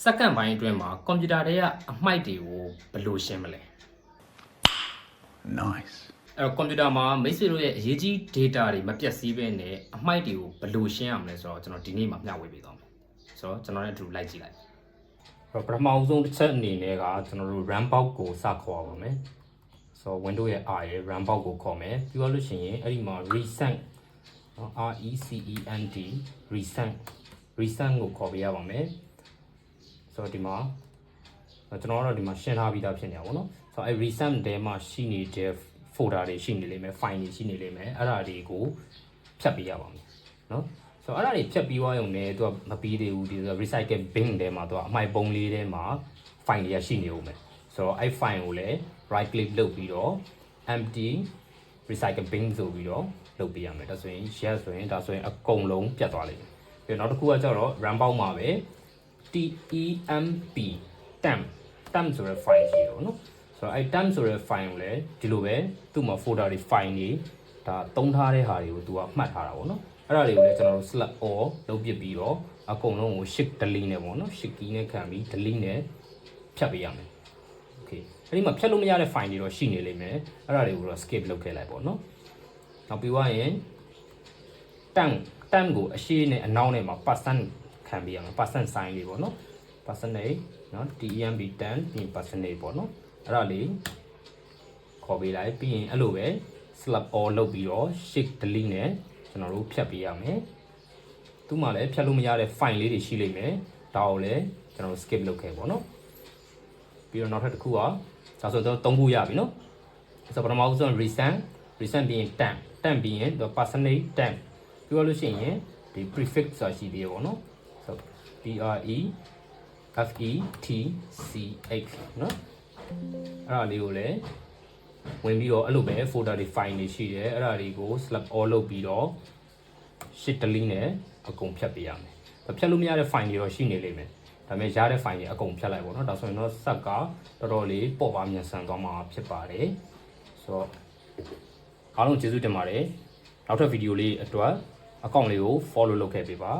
second ဘိုင်းအတွင်းမှာကွန်ပျူတာတွေကအမှိုက်တွေကိုဘယ်လိုရှင်းမလဲ Nice. အဲ့တော့ကွန်ပျူတာမှာမိတ်ဆွေတို့ရဲ့အရေးကြီး data တွေမပြတ်စည်းဘဲနဲ့အမှိုက်တွေကိုဘယ်လိုရှင်းရမလဲဆိုတော့ကျွန်တော်ဒီနေ့မှာမျှဝေပေးသွားမယ်ဆိုတော့ကျွန်တော်လည်းအတူလိုက်ကြည့်လိုက်အဲ့တော့ပထမဆုံးတစ်ချက်အနေနဲ့ကကျွန်တော်တို့ run box ကိုစခေါ်ပါမယ်ဆိုတော့ window ရဲ့ R ရဲ့ run box ကိုခေါ်မယ်ပြီးတော့လို့ရှိရင်အဲ့ဒီမှာ recent recent recent ကိုခေါ်ပေးရပါမယ်ဆိုတော့ဒီမှာကျွန်တော်တို့ဒီမှာရှင်းထားပြီးသားဖြစ်နေတာပေါ့နော်ဆိုတော့အဲ recent ထဲမှာရှိနေတဲ့ folder တွေရှိနေလိမ့်မယ် file တွေရှိနေလိမ့်မယ်အဲ့ဒါတွေကိုဖြတ်ပေးရပါမယ်နော်ဆိုတော့အဲ့ဒါတွေဖြတ်ပြီးသွားရုံနဲ့သူကမပြီးသေးဘူးဒီ recycle bin ထဲမှာသူကအမှိုက်ပုံးလေးထဲမှာ file တွေကရှိနေဦးမယ်ဆိုတော့အဲ့ file ကိုလည်း right click လုပ်ပြီးတော့ empty recycle bin ဆိုပြီးတော့လုပ်ပေးရမယ်ဒါဆိုရင် yes ဆိုရင်ဒါဆိုရင်အကုန်လုံးပြတ်သွားလိမ့်မယ်ပြီးတော့နောက်တစ်ခုကကျတော့ run box မှာပဲ temp ဆိုတဲ့ file ရှိတယ်နော်ဆိုတော့အဲ့ temp ဆိုတဲ့ file ကိုလည်းဒီလိုပဲသူ့မှာ folder တွေ file တွေဒါသုံးထားတဲ့ဟာတွေကိုသူကမှတ်ထားတာပေါ့နော်အဲ့ဒါတွေကိုလည်းကျွန်တော်တို့ select all လုပ်ပစ်ပြီးတော့အကုန်လုံးကို shift delete နဲ့ပေါ့နော် shift key နဲ့ခံပြီး delete နဲ့ဖြတ်ပေးရမယ် okay အဲ့ဒီမှာဖြတ်လို့မရတဲ့ file တွေတော့ရှိနေလိမ့်မယ်အဲ့ဒါတွေကိုတော့ skip လုပ်ခဲ့လိုက်ပေါ့နော်နောက်ပြီးသွားရင် temp ကိုအရှိနဲ့အနောက်နဲ့မှာ percent ခံပေးရမယ် percent sign လေးပေါ့နော် percentage နော် temp 10 percentage ပေါ့နော်အဲ့ဒါလေးခေါ်ပေးလိုက်ပြီးရင်အဲ့လိုပဲ select all လုပ်ပြီးတော့ shift delete နဲ့ကျွန်တော်တို့ဖြတ်ပေးရမယ်သူ့မှာလည်းဖြတ်လို့မရတဲ့ file လေးတွေရှိလိမ့်မယ်ဒါကိုလည်းကျွန်တော်တို့ skip လုပ်ခဲ့ပေါ့နော်ပြီးတော့နောက်ထပ်တစ်ခုကဒါဆိုတော့3ခုရပြီနော်ဆိုတော့ပထမဆုံး recent ပြီးရင် temp ပြီးရင် percentage temp ပြီးတော့လို့ရှိရင်ဒီ prefix ဆိုတာရှိသေးတယ်ပေါ့နော်ဆိုတော့ prefix နော်အဲ့ဒါလေးကိုလည်းဝင်ပြီးတော့အဲ့လိုပဲ folder တွေ file တွေရှိတယ်အဲ့ဒါတွေကို select all လုပ်ပြီးတော့ shift delete နဲ့အကုန်ဖြတ်ပေးရမယ်ဖြတ်လို့မရတဲ့ file တွေတော့ရှိနေလိမ့်မယ်ဒါပေမဲ့ရတဲ့ file တွေအကုန်ဖြတ်လိုက်ပေါ့နော်ဒါဆိုရင်တော့ set ကတော်တော်လေးပေါ့ပါမြန်ဆန်သွားမှာဖြစ်ပါတယ်ဆိုတော့အားလုံးကျေးဇူးတင်ပါတယ်နောက်ထပ်ဗီဒီယိုလေးအတွက်အကောင့်လေးကို follow လုပ်ခဲ့ပေးပါ